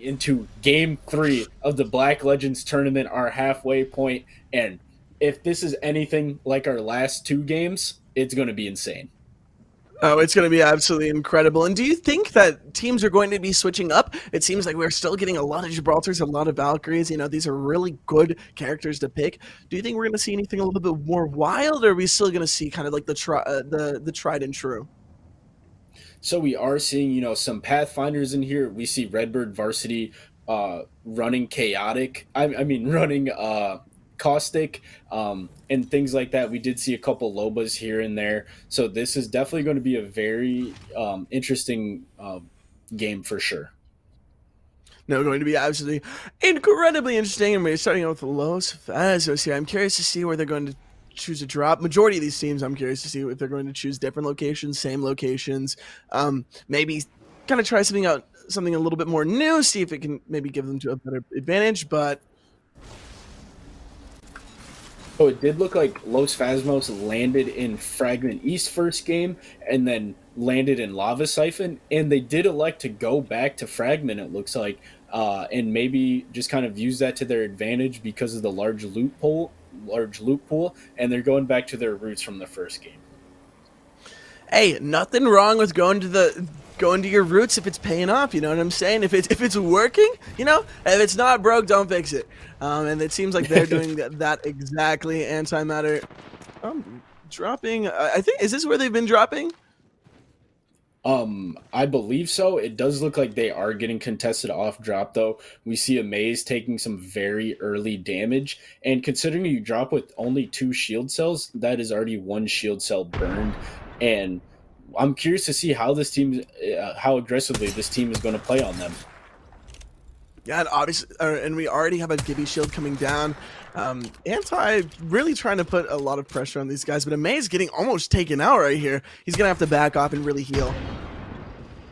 into game 3 of the Black Legends tournament, our halfway point. And if this is anything like our last 2 games, it's going to be insane. Oh, it's going to be absolutely incredible. And do you think that teams are going to be switching up? It seems like we're still getting a lot of Gibraltars, a lot of Valkyries. These are really good characters to pick. Do you think we're going to see anything a little bit more wild, or are we still going to see kind of like the tried and true? So we are seeing, some Pathfinders in here. We see Redbird Varsity running chaotic. I mean, running caustic and things like that. We did see a couple Lobas here and there. So this is definitely going to be a very interesting game for sure. No, going to be absolutely incredibly interesting. And we're starting out with Los Fazos here. I'm curious to see where they're going to choose a drop. Majority of these teams, I'm curious to see if they're going to choose different locations, same locations, maybe kind of try something out, something a little bit more new, see if it can maybe give them to a better advantage. But Oh, it did look like Los Phasmos landed in Fragment East first game and then landed in Lava Siphon, and they did elect to go back to Fragment, it looks like, and maybe just kind of use that to their advantage because of the large loot pool, and they're going back to their roots from the first game. Hey, nothing wrong with going to your roots if it's paying off. You know what I'm saying? If it's working, if it's not broke, don't fix it. And it seems like they're doing that exactly. Antimatter, dropping. I think, is this where they've been dropping? I believe so. It does look like they are getting contested off drop, though. We see Amaze taking some very early damage, and considering you drop with only 2 shield cells, that is already 1 shield cell burned. And I'm curious to see how how aggressively this team is going to play on them. Yeah, and obviously, and we already have a Gibby shield coming down. Anti really trying to put a lot of pressure on these guys, but Amaze getting almost taken out right here. He's gonna have to back off and really heal.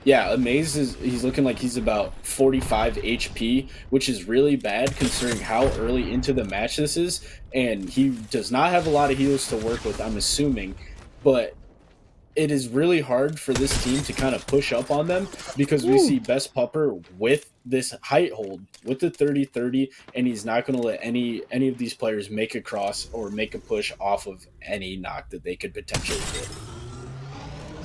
Yeah, Amaze he's looking like he's about 45 HP, which is really bad considering how early into the match this is, and he does not have a lot of heals to work with, I'm assuming, but it is really hard for this team to kind of push up on them because we see Best Pupper with this height hold with the 30-30, and he's not going to let any of these players make a cross or make a push off of any knock that they could potentially get.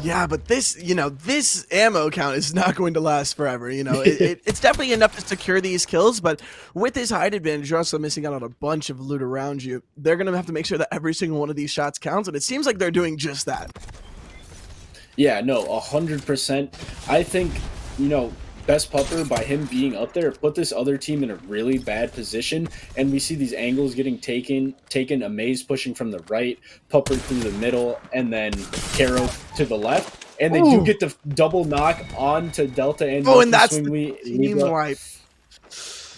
Yeah, but this ammo count is not going to last forever. It's definitely enough to secure these kills, but with his height advantage, you're also missing out on a bunch of loot around you. They're going to have to make sure that every single one of these shots counts, and it seems like they're doing just that. Yeah, no, 100%. I think, Best Pupper, by him being up there, put this other team in a really bad position, and we see these angles getting taken, Amaze pushing from the right, Pupper through the middle, and then Caro to the left, and they do get the double knock onto Delta and and that's the team wipe.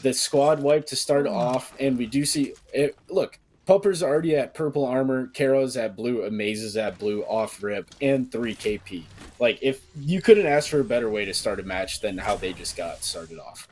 The squad wipe to start off, and we do see it. Look, Pupper's already at purple armor, Caro's at blue, Amaze is at blue, off rip, and 3 KP. Like, if you couldn't ask for a better way to start a match than how they just got started off.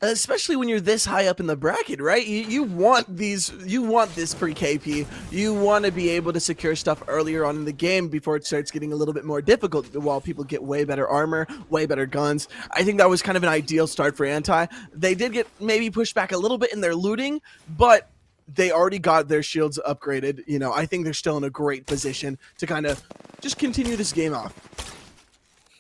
Especially when you're this high up in the bracket, right? You want this free KP. You want to be able to secure stuff earlier on in the game before it starts getting a little bit more difficult while people get way better armor, way better guns. I think that was kind of an ideal start for Anti. They did get maybe pushed back a little bit in their looting, but they already got their shields upgraded. I think they're still in a great position to kind of just continue this game off.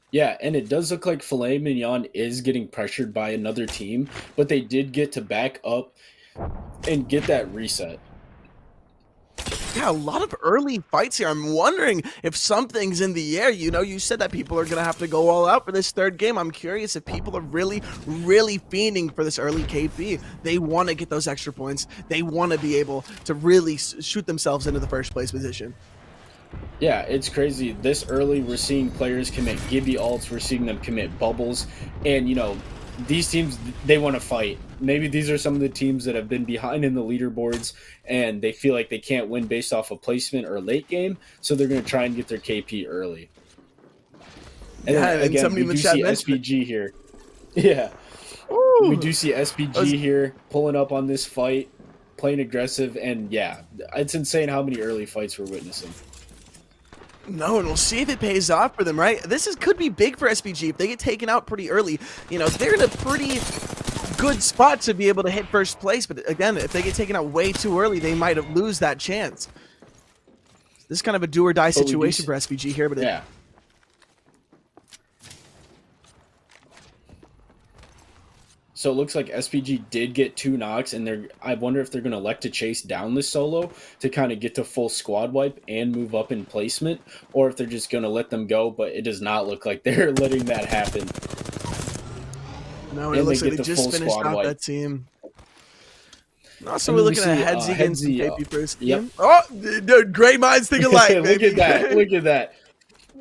Yeah, and it does look like Filet Mignon is getting pressured by another team, but they did get to back up and get that reset. Yeah, a lot of early fights here. I'm wondering if something's in the air. You said that people are going to have to go all out for this third game. I'm curious if people are really, really fiending for this early KP. They want to get those extra points. They want to be able to really shoot themselves into the first place position. Yeah, it's crazy. This early, we're seeing players commit Gibby ults. We're seeing them commit bubbles. And, these teams, they want to fight. Maybe these are some of the teams that have been behind in the leaderboards and they feel like they can't win based off of placement or late game, so they're going to try and get their KP early. And yeah, then, again, we do see SPG here. Yeah. Ooh. We do see SPG here pulling up on this fight, playing aggressive, and yeah, it's insane how many early fights we're witnessing. No, and we'll see if it pays off for them, right? Could be big for SPG if they get taken out pretty early. You know, they're in a pretty good spot to be able to hit first place, but again, if they get taken out way too early, they might lose that chance. This is kind of a do or die But we do situation for SPG here, but yeah. So it looks like SPG did get 2 knocks, and I wonder if they're going to elect to chase down this solo to kind of get to full squad wipe and move up in placement, or if they're just going to let them go, but it does not look like they're letting that happen. no, it looks like they just finished out that team. Also, we're looking at Headsy against KP first game. Oh, dude, great minds think alike, baby. Look at that. Look at that.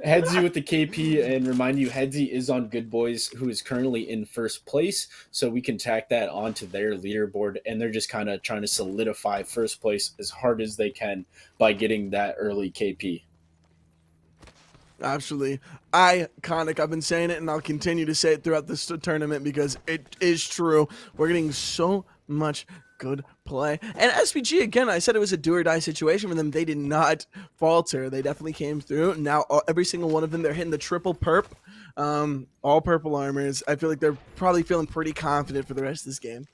Headsy with the KP, and remind you, Headsy is on Good Boys, who is currently in first place, so we can tack that onto their leaderboard, and they're just kind of trying to solidify first place as hard as they can by getting that early KP. Absolutely. Iconic. I've been saying it, and I'll continue to say it throughout this tournament because it is true. We're getting so much good play. And SPG, again, I said it was a do or die situation for them. They did not falter. They definitely came through. Now, every single one of them, they're hitting the triple perp, all purple armors. I feel like they're probably feeling pretty confident for the rest of this game.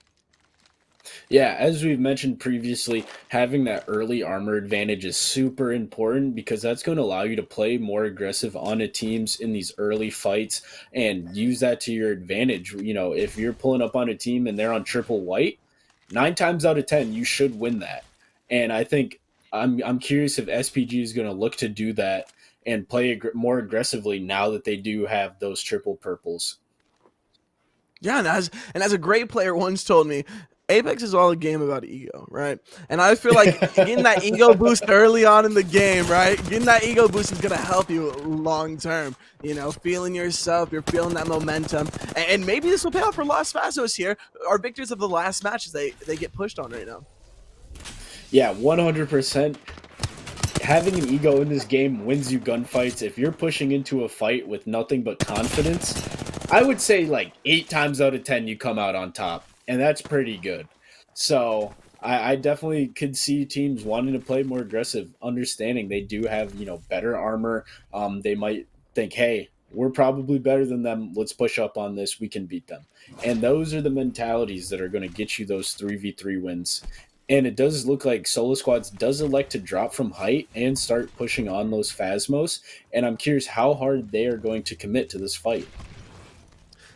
Yeah, as we've mentioned previously, having that early armor advantage is super important because that's going to allow you to play more aggressive on the teams in these early fights and use that to your advantage. You know, if you're pulling up on a team and they're on triple white, 9 times out of 10, you should win that. And I think I'm curious if SPG is going to look to do that and play more aggressively now that they do have those triple purples. Yeah, and as a great player once told me, Apex is all a game about ego, right? And I feel like getting that ego boost early on in the game, right? Getting that ego boost is going to help you long term. You know, feeling yourself, you're feeling that momentum. And maybe this will pay off for Los Fazos here. Our victors of the last matches, they get pushed on right now. Yeah, 100%. Having an ego in this game wins you gunfights. If you're pushing into a fight with nothing but confidence, I would say like 8 times out of 10 you come out on top. And that's pretty good. So I definitely could see teams wanting to play more aggressive, understanding they do have, you know, better armor. They might think, hey, we're probably better than them. Let's push up on this. We can beat them. And those are the mentalities that are going to get you those 3v3 wins. And it does look like Solo Squads does elect to drop from height and start pushing on those Phasmos. And I'm curious how hard they are going to commit to this fight.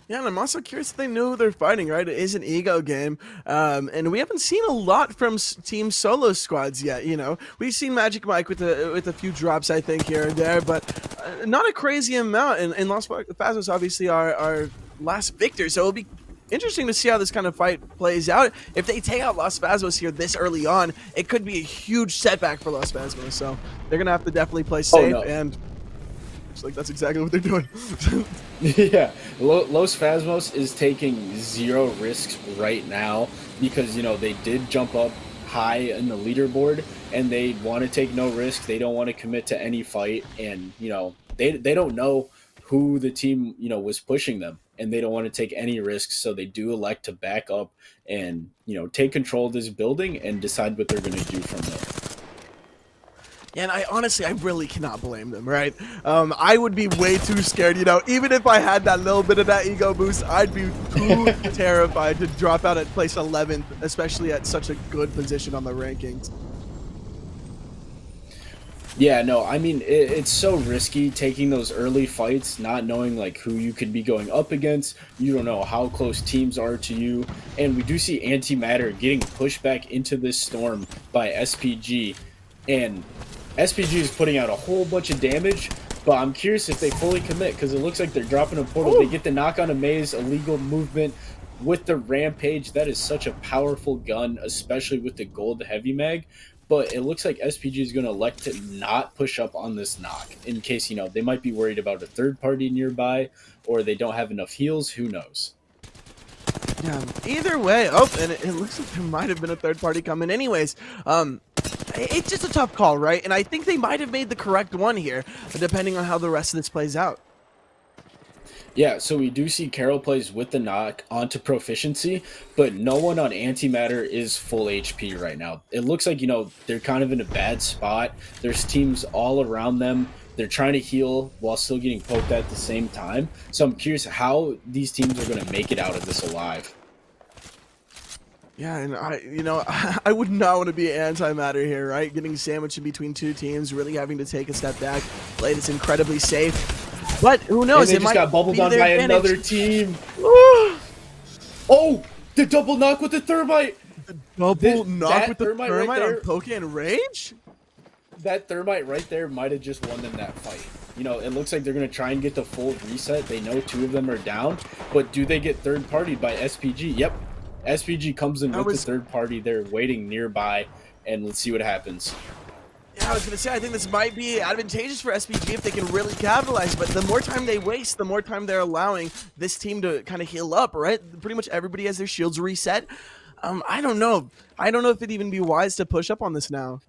Yeah, and I'm also curious if they know who they're fighting, right? It is an ego game, and we haven't seen a lot from Team Solo Squads yet, you know? We've seen Magic Mike with a few drops, I think, here and there, but not a crazy amount, and Los Fazos obviously our last victor, so it'll be interesting to see how this kind of fight plays out. If they take out Los Fazos here this early on, it could be a huge setback for Los Fazos, so they're going to have to definitely play safe, and looks like that's exactly what they're doing. Yeah, Los Phasmos is taking 0 risks right now because, you know, they did jump up high in the leaderboard and they want to take no risk. They don't want to commit to any fight, and, you know, they don't know who the team, you know, was pushing them, and they don't want to take any risks, so they do elect to back up and, you know, take control of this building and decide what they're going to do from there. And I really cannot blame them, right? I would be way too scared, you know, even if I had that little bit of that ego boost, I'd be too terrified to drop out at place 11th, especially at such a good position on the rankings. Yeah, no, I mean, it's so risky taking those early fights, not knowing, like, who you could be going up against. You don't know how close teams are to you. And we do see Antimatter getting pushed back into this storm by SPG. And SPG is putting out a whole bunch of damage, but I'm curious if they fully commit because it looks like they're dropping a portal. Ooh. They get the knock on a maze, illegal movement with the Rampage. That is such a powerful gun, especially with the gold heavy mag. But it looks like SPG is going to elect to not push up on this knock in case, you know, they might be worried about a third party nearby or they don't have enough heals. Who knows? Yeah, either way. Oh, and it looks like there might have been a third party coming anyways. It's just a tough call, right? And I think they might have made the correct one here, depending on how the rest of this plays out. Yeah, so we do see Carol plays with the knock onto proficiency, but no one on Antimatter is full HP right now. It looks like, you know, they're kind of in a bad spot. There's teams all around them They're trying to heal while still getting poked at the same time. So I'm curious how these teams are going to make it out of this alive. Yeah, and I would not want to be antimatter here, right? Getting sandwiched in between two teams, really having to take a step back, play this incredibly safe. But who And knows? they It just might got bubbled be on their by advantage. another team. Oh, the double knock with the thermite. Double knock That with the thermite right thermite on there, Poke and Rage? that thermite right there might have just won them that fight. You know, it looks like they're going to try and get the full reset. They know two of them are down, but do they get third partied by SPG? Yep. SPG comes in That with the was third party. They're waiting nearby, and let's see what happens. Yeah, I was gonna say, I think this might be advantageous for SPG if they can really capitalize, but the more time they waste, the more time they're allowing this team to kind of heal up, right? Pretty much everybody has their shields reset. I don't know. I don't know if it'd even be wise to push up on this now.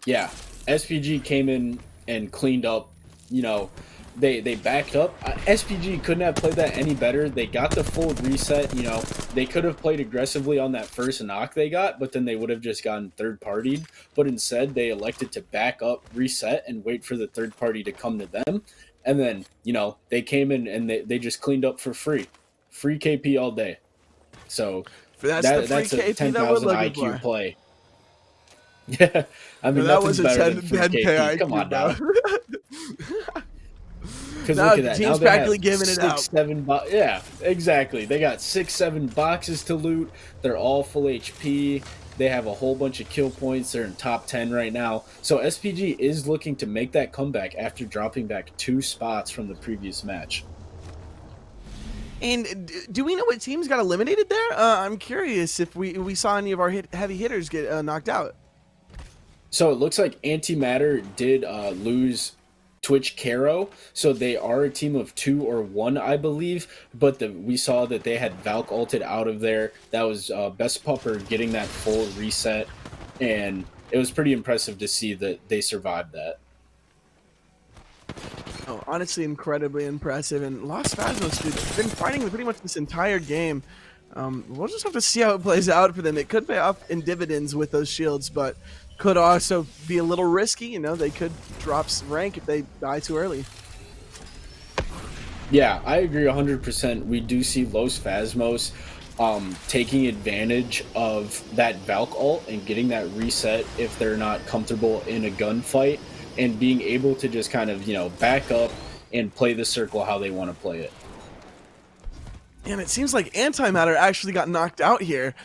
Yeah, SPG came in and cleaned up. You know, they backed up. SPG couldn't have played that any better. They got the full reset. You know, they could have played aggressively on that first knock they got, but then they would have just gotten third partied. But instead, they elected to back up, reset, and wait for the third party to come to them. And then, you know, they came in and they just cleaned up for free KP all day. So That's the free that's a KP that we're 10,000 looking IQ for. play. Yeah, I No, mean that nothing's was a better 10, than free 10k KP. Come IQ, on now, bro. because Now look at the that. Now team's they practically have giving it six, out. seven. Yeah, exactly. They got 6, 7 boxes to loot. They're all full HP. They have a whole bunch of kill points. They're in top 10 right now. So SPG is looking to make that comeback after dropping back 2 spots from the previous match. And do we know what teams got eliminated there? I'm curious if we saw any of our heavy hitters get knocked out. So it looks like Antimatter did lose Twitch Caro, so they are a team of 2 or 1, I believe. But we saw that they had Valk ulted out of there. That was Best Pupper getting that full reset, and it was pretty impressive to see that they survived that. Oh, honestly, incredibly impressive. And Los Phasmos, dude, they've been fighting pretty much this entire game. We'll just have to see how it plays out for them. It could pay off in dividends with those shields, but could also be a little risky. You know, they could drop rank if they die too early. Yeah, I agree 100%. We do see Los Phasmos taking advantage of that Valk ult and getting that reset if they're not comfortable in a gunfight, and being able to just kind of, you know, back up and play the circle how they want to play it. And it seems like Antimatter actually got knocked out here,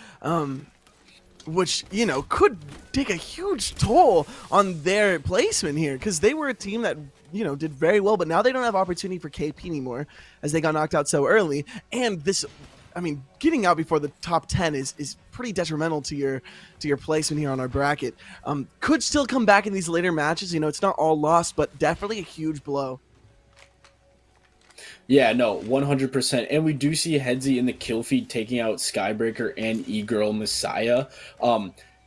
which, you know, could take a huge toll on their placement here, because they were a team that, you know, did very well, but now they don't have opportunity for KP anymore as they got knocked out so early. And this, I mean, getting out before the top 10 is pretty detrimental to your placement here on our bracket. Could still come back in these later matches. You know, it's not all lost, but definitely a huge blow. Yeah, no, 100%. And we do see Headsy in the kill feed taking out Skybreaker and E-Girl Messiah.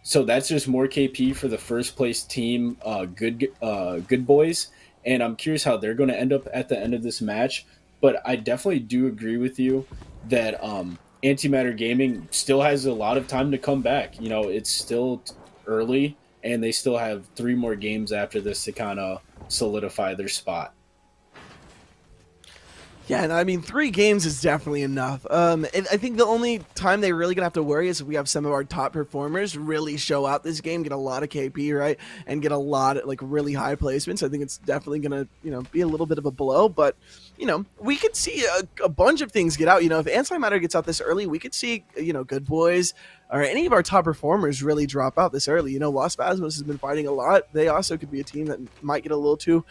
So that's just more KP for the first place team, Good Boys. And I'm curious how they're going to end up at the end of this match. But I definitely do agree with you that Antimatter Gaming still has a lot of time to come back. You know, it's still early, and they still have 3 more games after this to kind of solidify their spot. Yeah, and I mean, 3 games is definitely enough. And I think the only time they really gonna have to worry is if we have some of our top performers really show out this game, get a lot of KP, right, and get a lot of, like, really high placements. I think it's definitely gonna, you know, be a little bit of a blow, but, you know, we could see a bunch of things get out. You know, if Antimatter gets out this early, we could see, you know, Good Boys or any of our top performers really drop out this early. You know, Los Phasmos has been fighting a lot. They also could be a team that might get a little too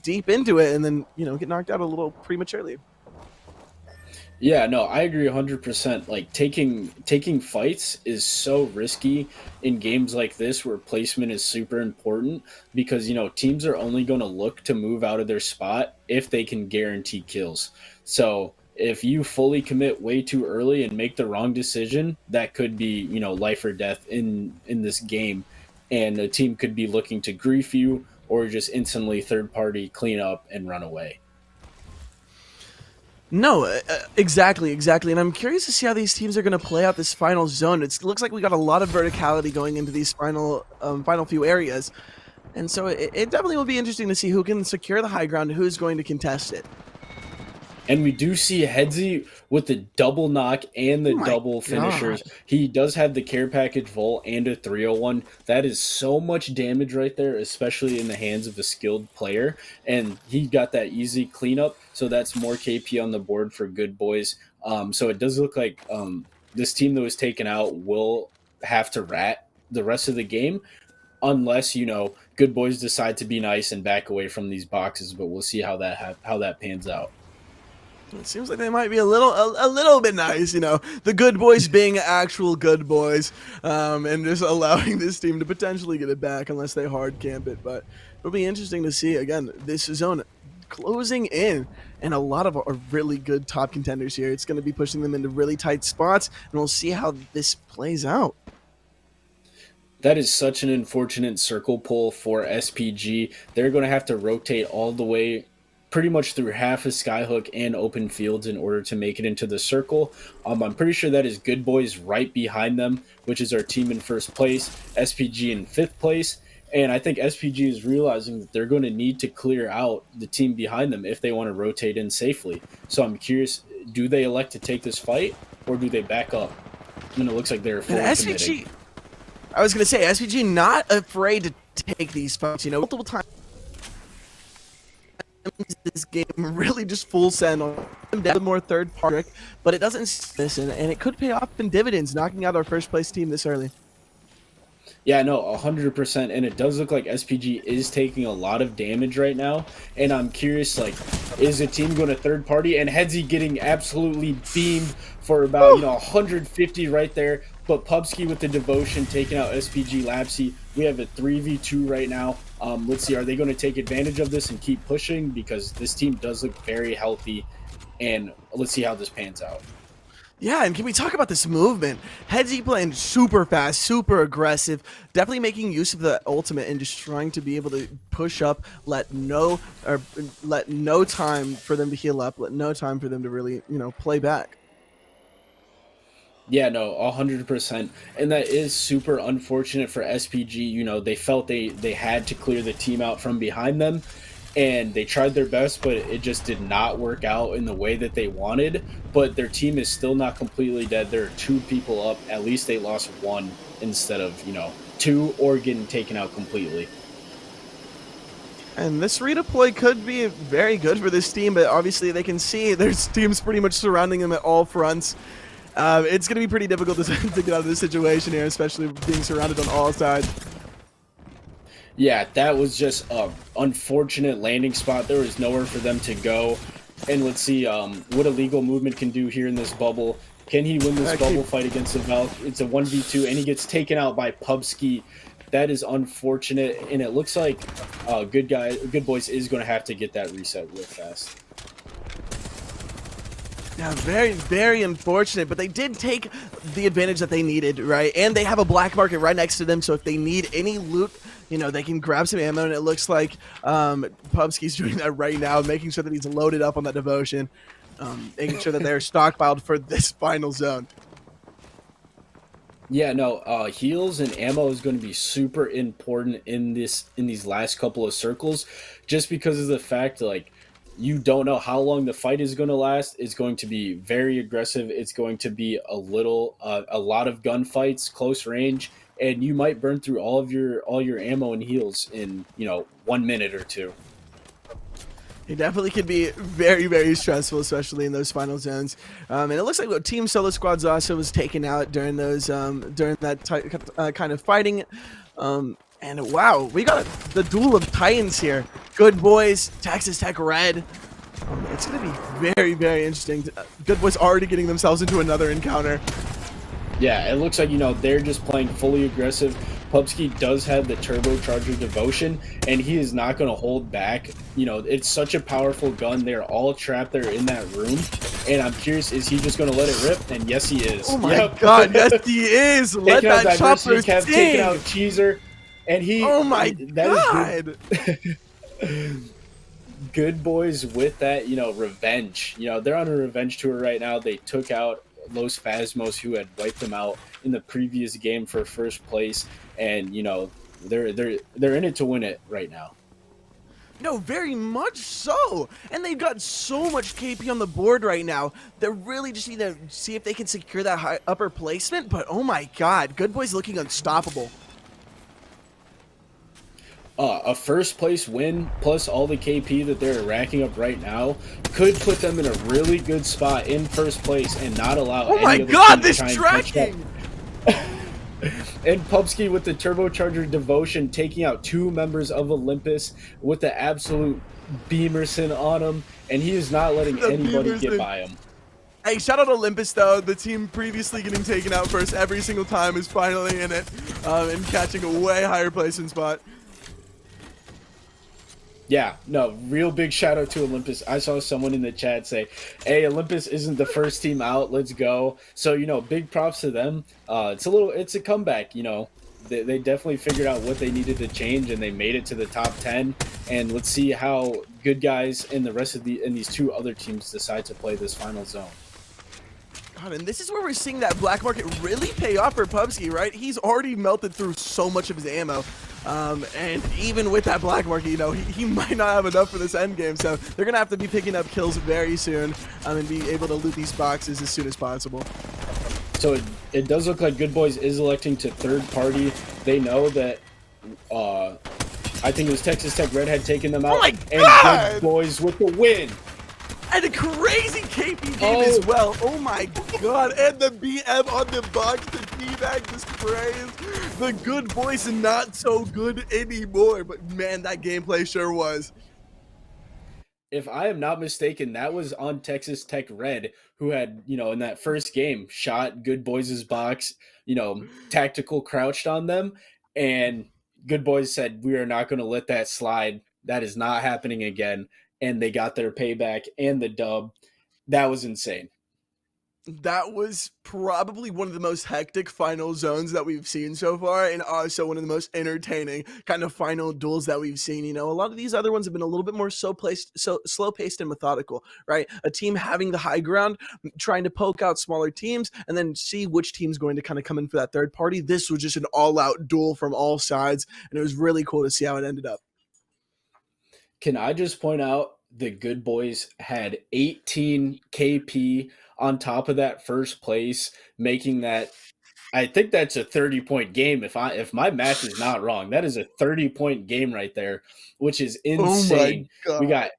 deep into it and then, you know, get knocked out a little prematurely. Yeah, no, I agree 100%. Like taking fights is so risky in games like this where placement is super important, because, you know, teams are only going to look to move out of their spot if they can guarantee kills. So if you fully commit way too early and make the wrong decision, that could be, you know, life or death in this game, and a team could be looking to grief you or just instantly third party clean up and run away. No, exactly. And I'm curious to see how these teams are going to play out this final zone. It looks like we got a lot of verticality going into these final few areas. And so it definitely will be interesting to see who can secure the high ground, who's going to contest it. And we do see Headsy with the double knock and the Oh my double god. finishers. He does have the care package volt and a 301. That is so much damage right there, especially in the hands of a skilled player. And he got that easy cleanup. So that's more KP on the board for Good Boys. So it does look like this team that was taken out will have to rat the rest of the game unless Good Boys decide to be nice and back away from these boxes. But we'll see how that pans out. It seems like they might be a little bit nice, the good boys being actual good boys, and just allowing this team to potentially get it back unless they hard camp it. But it'll be interesting to see again this zone closing in, and a lot of our really good top contenders here. It's going to be pushing them into really tight spots, and we'll see how this plays out. That is such an unfortunate circle pull for SPG. They're going to have to rotate all the way pretty much through half of Skyhook and open fields in order to make it into the circle. I'm pretty sure that is Good Boys right behind them, which is our team in first place, SPG in fifth place. And I think SPG is realizing that they're going to need to clear out the team behind them if they want to rotate in safely. So I'm curious, do they elect to take this fight or do they back up? And it looks like they're fully committed. I was gonna say SPG not afraid to take these fights. Multiple times this game really just full send on them more third party, but it doesn't listen, and it could pay off in dividends, knocking out our first place team this early. Yeah, no, 100%. And it does look like SPG is taking a lot of damage right now. And I'm curious, is the team going to third party? And Headsy getting absolutely beamed for about, 150 right there. But Pubsky with the devotion taking out SPG Lapsy. We have a 3v2 right now. Let's see, are they going to take advantage of this and keep pushing? Because this team does look very healthy. And let's see how this pans out. Yeah, and can we talk about this movement? Headsy playing super fast, super aggressive, definitely making use of the ultimate and just trying to be able to push up, let no time for them to heal up, let no time for them to really, play back. Yeah, no, 100%. And that is super unfortunate for SPG. They felt they had to clear the team out from behind them, and they tried their best, but it just did not work out in the way that they wanted. But their team is still not completely dead. There are two people up. At least they lost one instead of, two, or getting taken out completely. And this redeploy could be very good for this team, but obviously they can see there's teams pretty much surrounding them at all fronts. It's going to be pretty difficult to get out of this situation here, especially being surrounded on all sides. Yeah, that was just an unfortunate landing spot. There was nowhere for them to go. And let's see what Illegal Movement can do here in this bubble. Can he win this bubble fight against the Valk? It's a 1v2, and he gets taken out by Pubsky. That is unfortunate, and it looks like Good Boys is going to have to get that reset real fast. Yeah, very, very unfortunate, but they did take the advantage that they needed, right? And they have a black market right next to them, so if they need any loot, they can grab some ammo, and it looks like Pubsky's doing that right now, making sure that he's loaded up on that devotion, making sure that they're stockpiled for this final zone. Yeah, no, heals and ammo is going to be super important in these last couple of circles, just because of the fact, you don't know how long the fight is going to last. It's going to be very aggressive. It's going to be a lot of gunfights, close range, and you might burn through all your ammo and heals in 1 minute or two. It definitely could be very, very stressful, especially in those final zones. And it looks like Team Solo Squads also was taken out during those during that kind of fighting. And wow, we got the duel of titans here. Good Boys, Texas Tech Red. It's going to be very, very interesting. Good Boys already getting themselves into another encounter. Yeah, it looks like, they're just playing fully aggressive. Pubsky does have the turbocharger devotion, and he is not going to hold back. It's such a powerful gun. They're all trapped there in that room, and I'm curious, is he just going to let it rip? And yes, he is. Oh my god, yes, he is. Let that chopper sting. Taking out Cheeser, and he... Oh my god. Good Boys with that, revenge. They're on a revenge tour right now. They took out Los Phasmos, who had wiped them out in the previous game for first place, and They're in it to win it right now. No, very much so. And they've got so much KP on the board right now. They're really just need to see if they can secure that high upper placement. But oh my god, Good Boy's looking unstoppable. A first place win plus all the KP that they're racking up right now could put them in a really good spot in first place and not allow Oh my any other god, team to this try and catch up. tracking! And Pupsky with the turbocharger devotion taking out two members of Olympus with the absolute Beamerson on him, and he is not letting The anybody get Beamerson. by him. Hey, shout out Olympus though. The team previously getting taken out first every single time is finally in it and catching a way higher placement spot. Yeah, no, real big shout out to Olympus. I saw someone in the chat say, "Hey, Olympus isn't the first team out. Let's go." So big props to them. It's a comeback. They definitely figured out what they needed to change, and they made it to the top 10. And let's see how good guys and the rest of these two other teams decide to play this final zone. God, and this is where we're seeing that black market really pay off for Pubsky, right? He's already melted through so much of his ammo. And even with that black market, he might not have enough for this end game. So they're going to have to be picking up kills very soon and be able to loot these boxes as soon as possible. So it does look like Good Boys is electing to third party. They know that I think it was Texas Tech Red had taken them out. Oh my and God! Good Boys with the win. And a crazy KP game as well. Oh my god. And the BM on the box, the teabag the sprays. The Good Boys not so good anymore. But man, that gameplay sure was. If I am not mistaken, that was on Texas Tech Red, who had, in that first game, shot Good Boys' box, tactical crouched on them. And Good Boys said, "We are not going to let that slide. That is not happening again." And they got their payback and the dub. That was insane. That was probably one of the most hectic final zones that we've seen so far, and also one of the most entertaining kind of final duels that we've seen. A lot of these other ones have been a little bit more slow paced and methodical, right? A team having the high ground, trying to poke out smaller teams, and then see which team's going to kind of come in for that third party. This was just an all-out duel from all sides, and it was really cool to see how it ended up. Can I just point out the Good Boys had 18 KP on top of that first place, making that, I think that's a 30-point game. If my math is not wrong, that is a 30-point game right there, which is insane. Oh my God.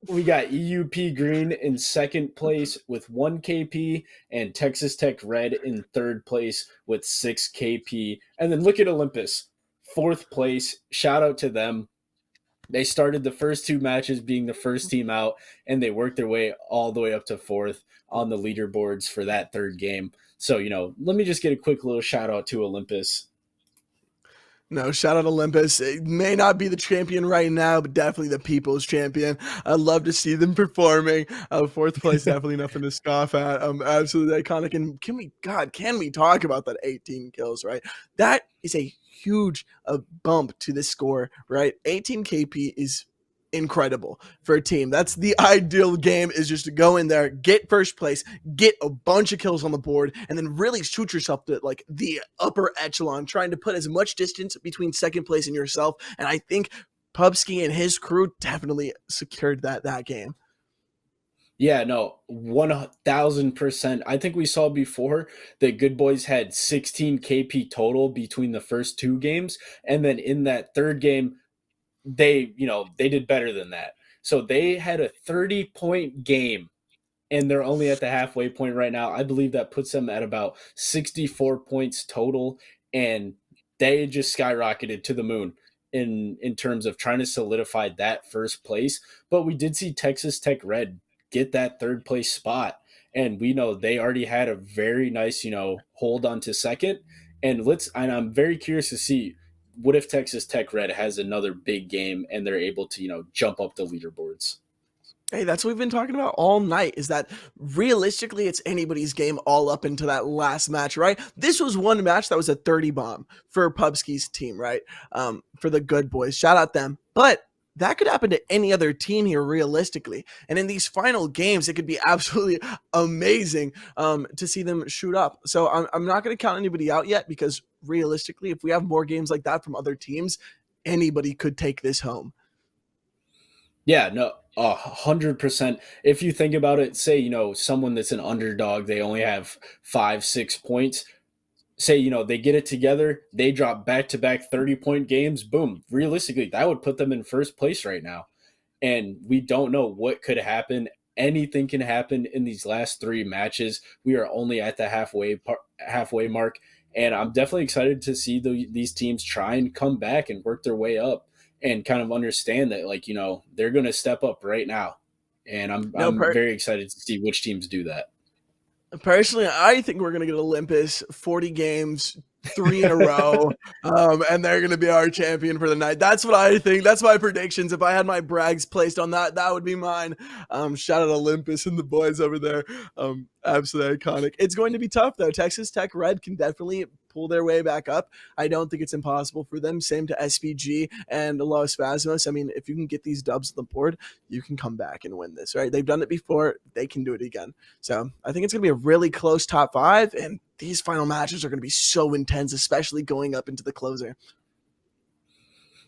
We got EUP Green in second place with 1 KP and Texas Tech Red in third place with 6 KP. And then look at Olympus, fourth place. Shout out to them. They started the first 2 matches being the first team out, and they worked their way all the way up to fourth on the leaderboards for that third game. So, let me just get a quick little shout out to Olympus. No, shout out Olympus. It may not be the champion right now, but definitely the people's champion. I'd love to see them performing. Fourth place, definitely nothing to scoff at. Absolutely iconic. And can we talk about that 18 kills, right? That is a huge bump to the score, right? 18 KP is incredible for a team. That's the ideal game, is just to go in there, get first place, get a bunch of kills on the board, and then really shoot yourself to like the upper echelon, trying to put as much distance between second place and yourself. And I think Pubsky and his crew definitely secured that game. Yeah, no, 1000%. I think we saw before that Good Boys had 16 KP total between the first 2 games. And then in that third game, they did better than that. So they had a 30-point game, and they're only at the halfway point right now. I believe that puts them at about 64 points total, and they just skyrocketed to the moon in terms of trying to solidify that first place. But we did see Texas Tech Red get that third place spot, and we know they already had a very nice hold on to second. And I'm very curious to see, what if Texas Tech Red has another big game and they're able to, jump up the leaderboards? Hey, that's what we've been talking about all night, is that realistically it's anybody's game all up into that last match, right? This was one match that was a 30 bomb for Pubsky's team, right? For the Good Boys. Shout out them. But that could happen to any other team here realistically. And in these final games, it could be absolutely amazing to see them shoot up. So I'm not going to count anybody out yet because realistically, if we have more games like that from other teams, anybody could take this home. Yeah, no, 100%. If you think about it, say, someone that's an underdog, they only have 5, 6 points. Say, they get it together, they drop back to back 30-point games. Boom. Realistically, that would put them in first place right now. And we don't know what could happen. Anything can happen in these last three matches. We are only at the halfway mark, and I'm definitely excited to see these teams try and come back and work their way up, and kind of understand that, like, they're going to step up right now, and I'm No, I'm very excited to see which teams do that. personally, I think we're gonna get Olympus 40 games, 3 in a row, and they're gonna be our champion for the night. That's what I think. That's my predictions. If I had my brags placed on that, that would be mine. Shout out Olympus and the boys over there. Absolutely iconic. It's going to be tough though. Texas Tech Red can definitely pull their way back up. I don't think it's impossible for them. Same to SVG and Los Spasmos. I mean, if you can get these dubs on the board, you can come back and win this, right? They've done it before. They can do it again. So I think it's going to be a really close top five, and these final matches are going to be so intense, especially going up into the closer.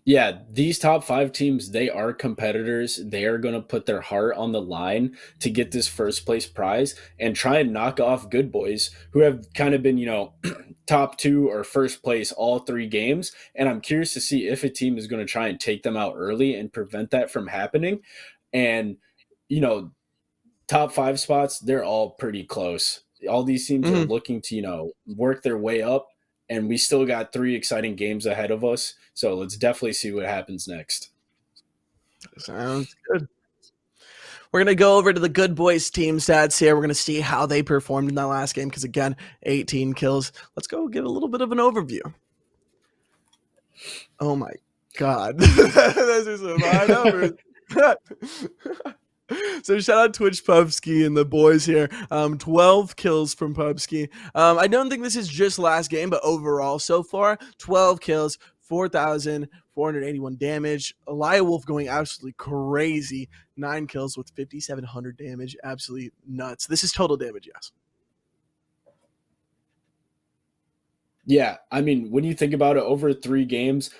Yeah, these top five teams, they are competitors. They are going to put their heart on the line to get this first place prize and try and knock off Good Boys, who have kind of been, top two or first place all three games. And I'm curious to see if a team is going to try and take them out early and prevent that from happening. And, you know, top five spots, they're all pretty close. All these teams are Mm-hmm. looking to, work their way up, and we still got three exciting games ahead of us. So let's definitely see what happens next. Sounds good. We're going to go over to the Good Boys team stats here. We're going to see how they performed in that last game because, again, 18 kills. Let's go get a little bit of an overview. Oh, my God. Those are some high numbers. So shout out Twitch Pubski and the boys here. 12 kills from Pubski. I don't think this is just last game, but overall so far, 12 kills, 4,481 damage. Elia Wolf going absolutely crazy. 9 kills with 5,700 damage. Absolutely nuts. This is total damage, yes. Yeah, I mean, when you think about it, over three games,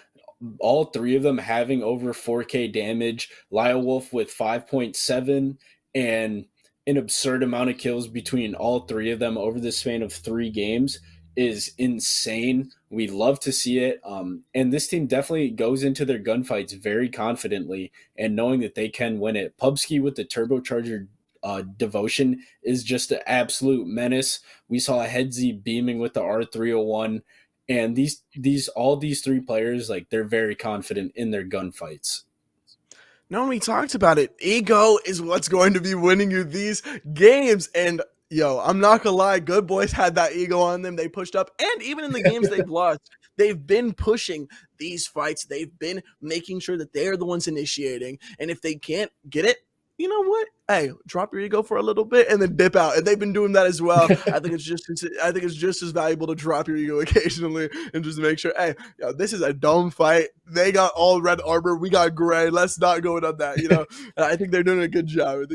all three of them having over 4K damage, Lyle Wolf with 5.7, and an absurd amount of kills between all three of them over the span of three games is insane. We love to see it. And this team definitely goes into their gunfights very confidently and knowing that they can win it. Pubski with the turbocharger devotion is just an absolute menace. We saw Headsy beaming with the R301, and these three players, like, they're very confident in their gunfights. No one we talked about it. Ego is what's going to be winning you these games. And yo, I'm not gonna lie, Good Boys had that ego on them. They pushed up, and even in the games they've lost, they've been pushing these fights. They've been making sure that they're the ones initiating. And if they can't get it, you know what? Hey, drop your ego for a little bit and then dip out. And they've been doing that as well. I think it's just as valuable to drop your ego occasionally and just make sure, hey, yo, this is a dumb fight. They got all red armor, we got gray. Let's not go on that. And I think they're doing a good job.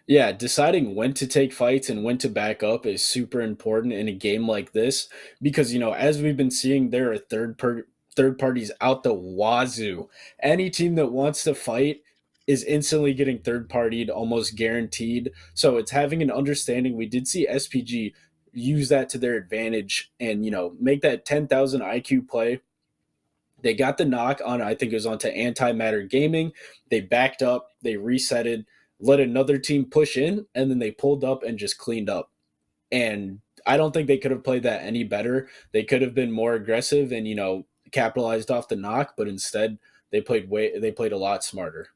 Yeah, deciding when to take fights and when to back up is super important in a game like this because, as we've been seeing, there are third parties out the wazoo. Any team that wants to fight is instantly getting third partied, almost guaranteed. So it's having an understanding. We did see SPG use that to their advantage and, make that 10,000 IQ play. They got the knock on, I think it was onto Antimatter Gaming. They backed up, they resetted, let another team push in, and then they pulled up and just cleaned up. And I don't think they could have played that any better. They could have been more aggressive and, capitalized off the knock, but instead they played a lot smarter.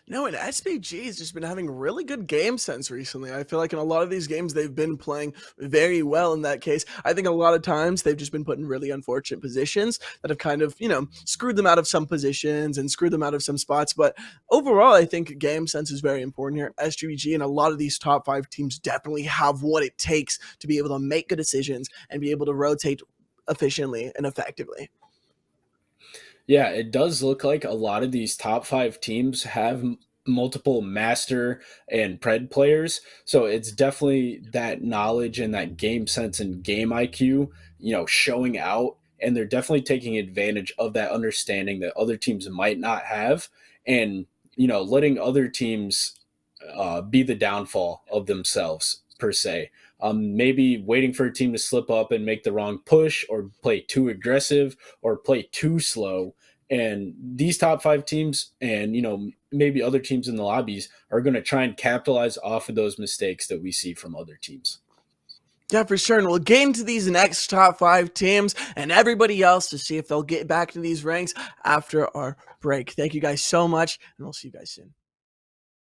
No, and SPG has just been having really good game sense recently. I feel like in a lot of these games, they've been playing very well in that case. I think a lot of times they've just been put in really unfortunate positions that have kind of, screwed them out of some positions and screwed them out of some spots. But overall, I think game sense is very important here. SGG and a lot of these top five teams definitely have what it takes to be able to make good decisions and be able to rotate efficiently and effectively. Yeah, it does look like a lot of these top 5 teams have multiple master and pred players. So it's definitely that knowledge and that game sense and game IQ, showing out. And they're definitely taking advantage of that understanding that other teams might not have. And, letting other teams be the downfall of themselves, per se. Maybe waiting for a team to slip up and make the wrong push or play too aggressive or play too slow. And these top 5 teams and, maybe other teams in the lobbies are going to try and capitalize off of those mistakes that we see from other teams. Yeah, for sure. And we'll get into these next top 5 teams and everybody else to see if they'll get back to these ranks after our break. Thank you guys so much, and we'll see you guys soon.